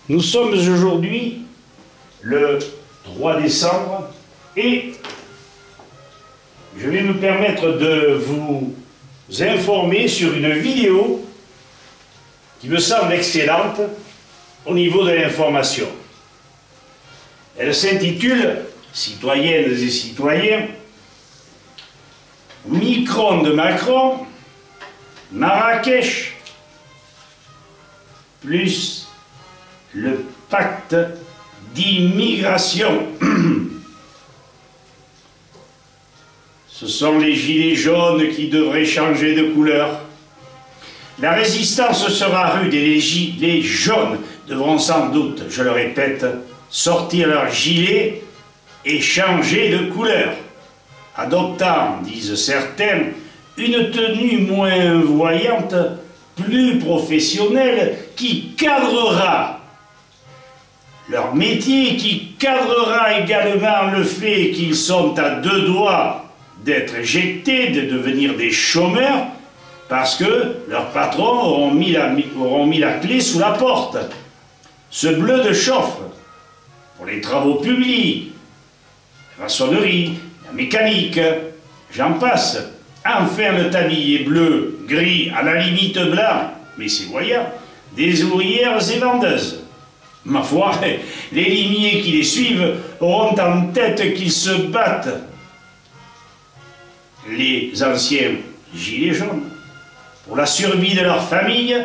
Nous sommes aujourd'hui le 3 décembre et je vais me permettre de vous informer sur une vidéo qui me semble excellente au niveau de l'information. Elle s'intitule « Citoyennes et citoyens, Micron de Macron, Marrakech, plus le pacte d'immigration ». Ce sont les gilets jaunes qui devraient changer de couleur. La résistance sera rude et les gilets jaunes devront sans doute, je le répète, sortir leurs gilets et changer de couleur, adoptant, disent certains, une tenue moins voyante, plus professionnelle, qui cadrera leur métier, qui cadrera également le fait qu'ils sont à deux doigts d'être éjectés, de devenir des chômeurs, parce que leurs patrons auront mis la clé sous la porte. Ce bleu de chauffe pour les travaux publics, la maçonnerie, la mécanique, j'en passe. Enfin le tablier bleu, gris, à la limite blanc, mais c'est voyant, des ouvrières et vendeuses. Ma foi, les limiers qui les suivent auront en tête qu'ils se battent. Les anciens gilets jaunes, pour la survie de leur famille,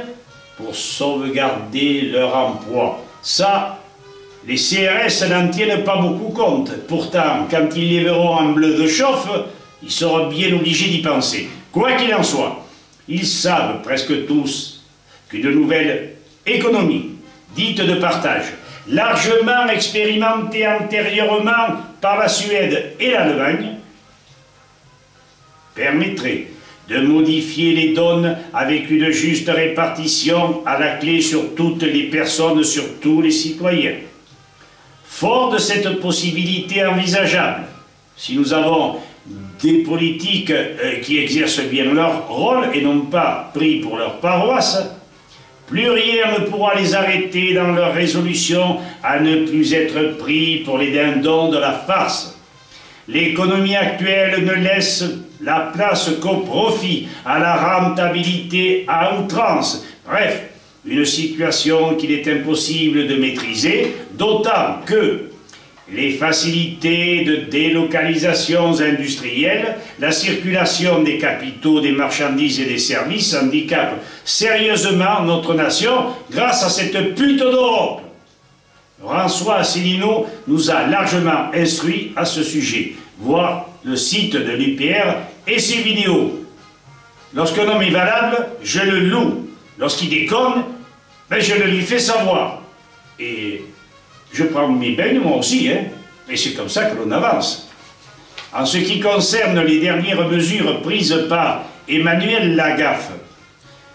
pour sauvegarder leur emploi. Ça, les CRS n'en tiennent pas beaucoup compte. Pourtant, quand ils les verront en bleu de chauffe, ils seront bien obligés d'y penser. Quoi qu'il en soit, ils savent presque tous qu'une nouvelle économie, dite de partage, largement expérimentée antérieurement par la Suède et l'Allemagne, permettrait de modifier les donnes avec une juste répartition à la clé sur toutes les personnes, sur tous les citoyens. Fort de cette possibilité envisageable, si nous avons des politiques qui exercent bien leur rôle et non pas pris pour leur paroisse, plus rien ne pourra les arrêter dans leur résolution à ne plus être pris pour les dindons de la farce. L'économie actuelle ne laisse la place qu'au profit, à la rentabilité à outrance. Bref, une situation qu'il est impossible de maîtriser, d'autant que les facilités de délocalisations industrielles, la circulation des capitaux, des marchandises et des services handicapent sérieusement notre nation grâce à cette pute d'Europe. François Asselineau nous a largement instruits à ce sujet. Voir le site de l'UPR et ses vidéos. Lorsqu'un homme est valable, je le loue. Lorsqu'il déconne, ben je le lui fais savoir. Et je prends mes peines moi aussi, hein. Et c'est comme ça que l'on avance. En ce qui concerne les dernières mesures prises par Emmanuel Lagaffe,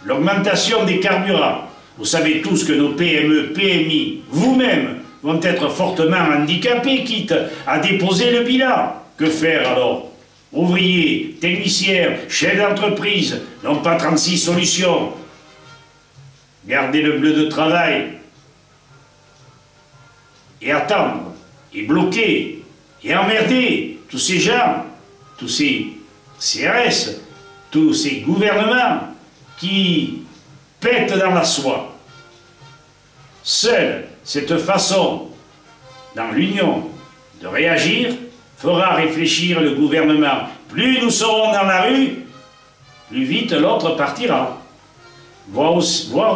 l'augmentation des carburants, vous savez tous que nos PME, PMI, vous-même, vont être fortement handicapés, quitte à déposer le bilan. Que faire alors? Ouvriers, techniciens, chefs d'entreprise n'ont pas 36 solutions. Garder le bleu de travail et attendre, et bloquer, et emmerder tous ces gens, tous ces CRS, tous ces gouvernements qui pètent dans la soie. Seule cette façon, dans l'union, de réagir, fera réfléchir le gouvernement. Plus nous serons dans la rue, plus vite l'autre partira. Voir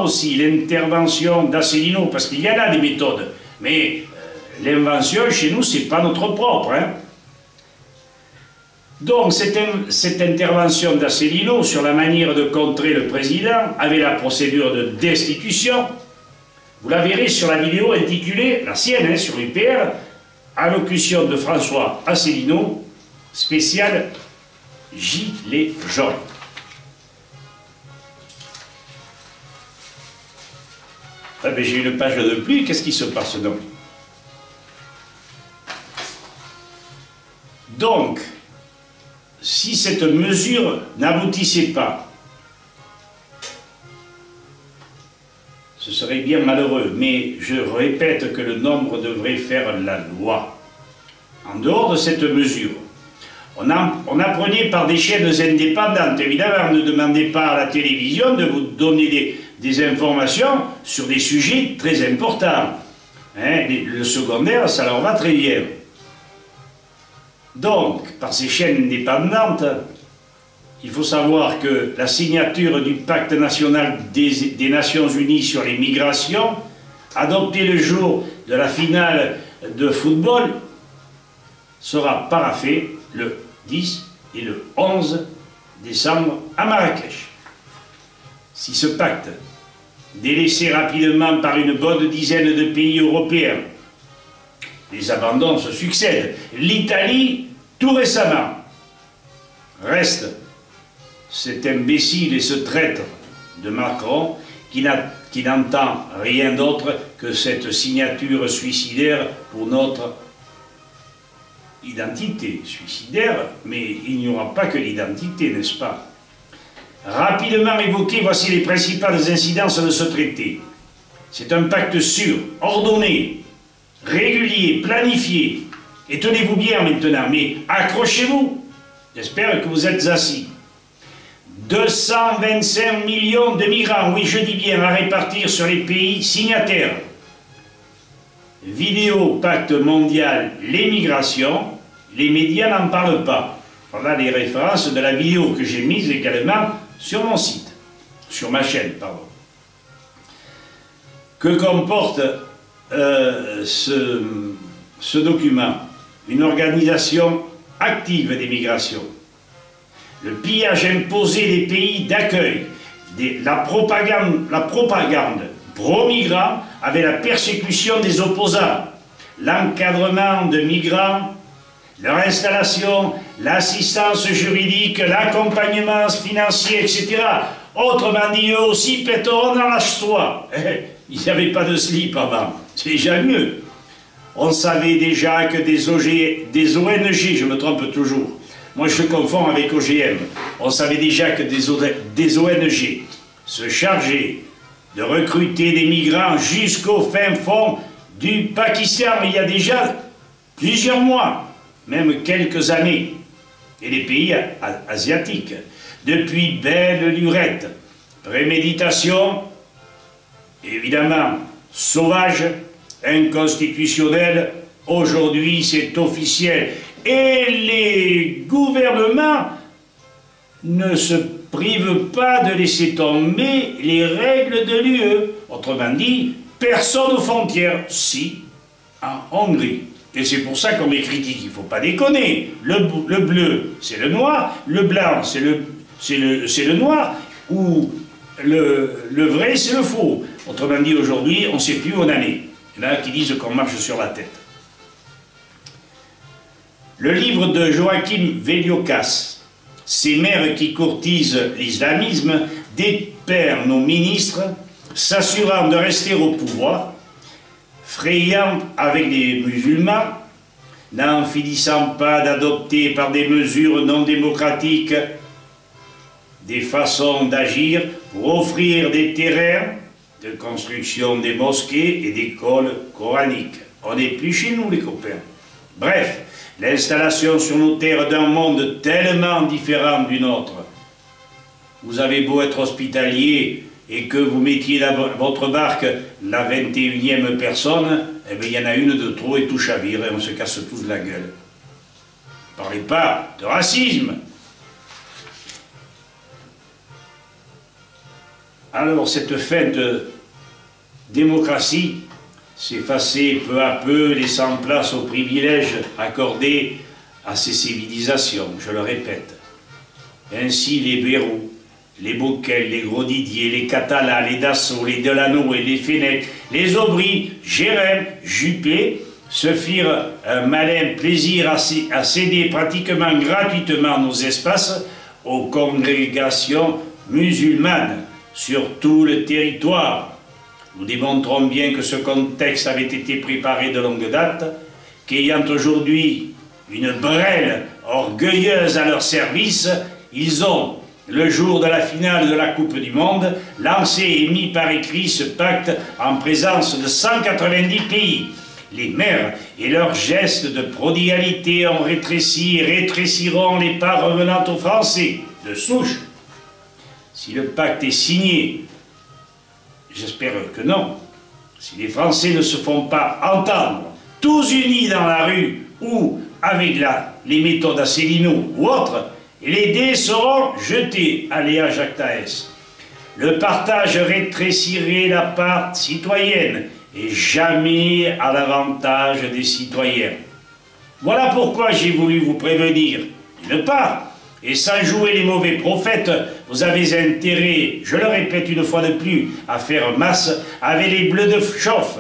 aussi l'intervention d'Asselineau, parce qu'il y en a des méthodes, mais l'invention chez nous, c'est pas notre propre. Hein. Donc cette intervention d'Asselineau sur la manière de contrer le président avec la procédure de destitution, vous la verrez sur la vidéo intitulée, la sienne, hein, sur l'UPR, allocution de François Asselineau, spécial Gilets jaunes. Ah ben j'ai une page de plus, qu'est-ce qui se passe donc? Donc, si cette mesure n'aboutissait pas, ce serait serait bien malheureux, mais je répète que le nombre devrait faire la loi. En dehors de cette mesure, on apprenait par des chaînes indépendantes, évidemment, ne demandez pas à la télévision de vous donner des informations sur des sujets très importants. Hein, le secondaire, ça leur va très bien. Donc, par ces chaînes indépendantes, il faut savoir que la signature du pacte national des Nations Unies sur les migrations, adopté le jour de la finale de football, sera paraphée le 10 et le 11 décembre à Marrakech. Si ce pacte, délaissé rapidement par une bonne dizaine de pays européens, les abandons se succèdent, l'Italie, tout récemment, reste cet imbécile et ce traître de Macron qui n'entend rien d'autre que cette signature suicidaire pour notre identité. Suicidaire, mais il n'y aura pas que l'identité, n'est-ce pas? Rapidement évoqué, voici les principales incidences de ce traité. C'est un pacte sûr, ordonné, régulier, planifié. Et tenez-vous bien maintenant, mais accrochez-vous. J'espère que vous êtes assis. 225 millions de migrants, oui je dis bien, à répartir sur les pays signataires. Vidéo Pacte mondial, les migrations, les médias n'en parlent pas. Voilà les références de la vidéo que j'ai mise également sur mon site, sur ma chaîne, pardon. Que comporte ce document? Une organisation active des migrations. Le pillage imposé des pays d'accueil, la propagande pro-migrants avec la persécution des opposants, l'encadrement de migrants, leur installation, l'assistance juridique, l'accompagnement financier, etc. Autrement dit, eux aussi pèteront dans la soie. Il n'y avait pas de slip avant, c'est déjà mieux. On savait déjà que des ONG, je me trompe toujours, moi je confonds avec OGM, on savait déjà que des ONG se chargeaient de recruter des migrants jusqu'au fin fond du Pakistan, mais il y a déjà plusieurs mois, même quelques années, et les pays asiatiques. Depuis belle lurette, préméditation, évidemment sauvage, inconstitutionnel, aujourd'hui c'est officiel. Et les gouvernements ne se privent pas de laisser tomber les règles de l'UE. Autrement dit, personne aux frontières, si, en Hongrie. Et c'est pour ça qu'on les critique, il ne faut pas déconner. Le bleu, c'est le noir, le blanc, c'est le noir, ou le vrai, c'est le faux. Autrement dit, aujourd'hui, on ne sait plus où on en est. Il y en a qui disent qu'on marche sur la tête. Le livre de Joachim Veliokas, Ces mères qui courtisent l'islamisme, dépère nos ministres, s'assurant de rester au pouvoir, frayant avec les musulmans, n'en finissant pas d'adopter par des mesures non démocratiques des façons d'agir pour offrir des terrains de construction des mosquées et d'écoles coraniques. On n'est plus chez nous, les copains. Bref, l'installation sur nos terres d'un monde tellement différent du nôtre. Vous avez beau être hospitalier et que vous mettiez dans votre barque la 21e personne, eh bien, il y en a une de trop et tout chavire et on se casse tous la gueule. Ne parlez pas de racisme. Alors, cette fin de démocratie s'effacer peu à peu, laissant place aux privilèges accordés à ces civilisations, je le répète. Ainsi les Bérou, les Bocquel, les Gros-Didier, les Catalans, les Dassault, les Delano et les Fenech, les Aubry, Jérém, Juppé se firent un malin plaisir à céder pratiquement gratuitement nos espaces aux congrégations musulmanes sur tout le territoire. Nous démontrons bien que ce contexte avait été préparé de longue date, qu'ayant aujourd'hui une brêle orgueilleuse à leur service, ils ont le jour de la finale de la Coupe du Monde, lancé et mis par écrit ce pacte en présence de 190 pays. Les maires et leurs gestes de prodigalité ont rétréci et rétréciront les parts revenant aux Français de souche. Si le pacte est signé, j'espère que non, si les Français ne se font pas entendre, tous unis dans la rue ou avec les méthodes Asselineau ou autres, les dés seront jetés, aléa Jacques Taès. Le partage rétrécirait la part citoyenne et jamais à l'avantage des citoyens. Voilà pourquoi j'ai voulu vous prévenir. D'une part, et sans jouer les mauvais prophètes, vous avez intérêt, je le répète une fois de plus, à faire masse avec les bleus de chauffe,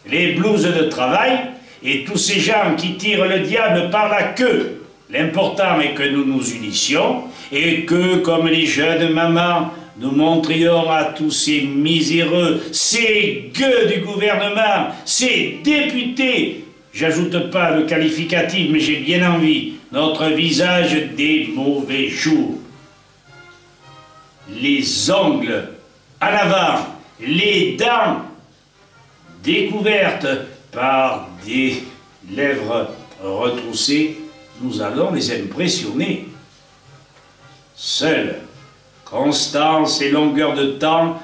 les blouses de travail et tous ces gens qui tirent le diable par la queue. L'important est que nous nous unissions et que, comme les jeunes mamans, nous montrions à tous ces miséreux, ces gueux du gouvernement, ces députés, j'ajoute pas le qualificatif, mais j'ai bien envie, notre visage des mauvais jours. Les ongles à l'avant, les dents découvertes par des lèvres retroussées, nous allons les impressionner. Seuls constance et longueur de temps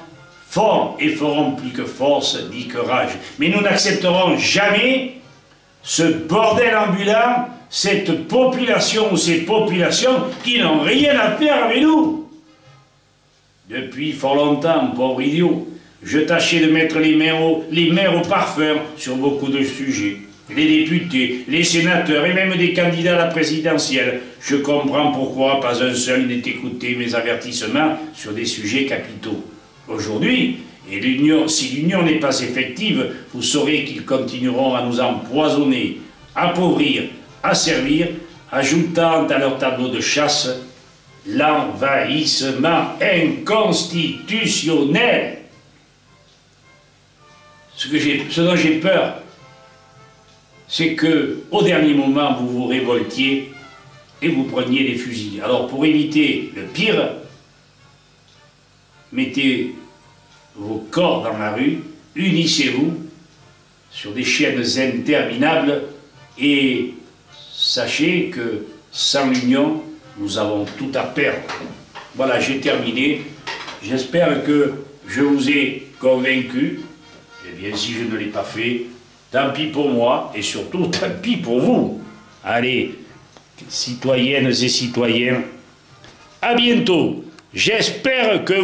font et feront plus que force, dit que rage. Mais nous n'accepterons jamais ce bordel ambulant, cette population ou ces populations qui n'ont rien à faire avec nous. Depuis fort longtemps, pauvre idiot, je tâchais de mettre les mains au parfum sur beaucoup de sujets. Les députés, les sénateurs et même des candidats à la présidentielle. Je comprends pourquoi pas un seul n'ait écouté mes avertissements sur des sujets capitaux. Aujourd'hui, si l'union n'est pas effective, vous saurez qu'ils continueront à nous empoisonner, appauvrir, asservir, ajoutant à leur tableau de chasse l'envahissement inconstitutionnel. Ce dont j'ai peur, c'est que, au dernier moment, vous vous révoltiez et vous preniez les fusils. Alors, pour éviter le pire, mettez vos corps dans la rue, unissez-vous sur des chaînes interminables et sachez que, sans l'union, nous avons tout à perdre. Voilà, j'ai terminé. J'espère que je vous ai convaincu. Eh bien, si je ne l'ai pas fait, tant pis pour moi, et surtout, tant pis pour vous. Allez, citoyennes et citoyens, à bientôt. J'espère que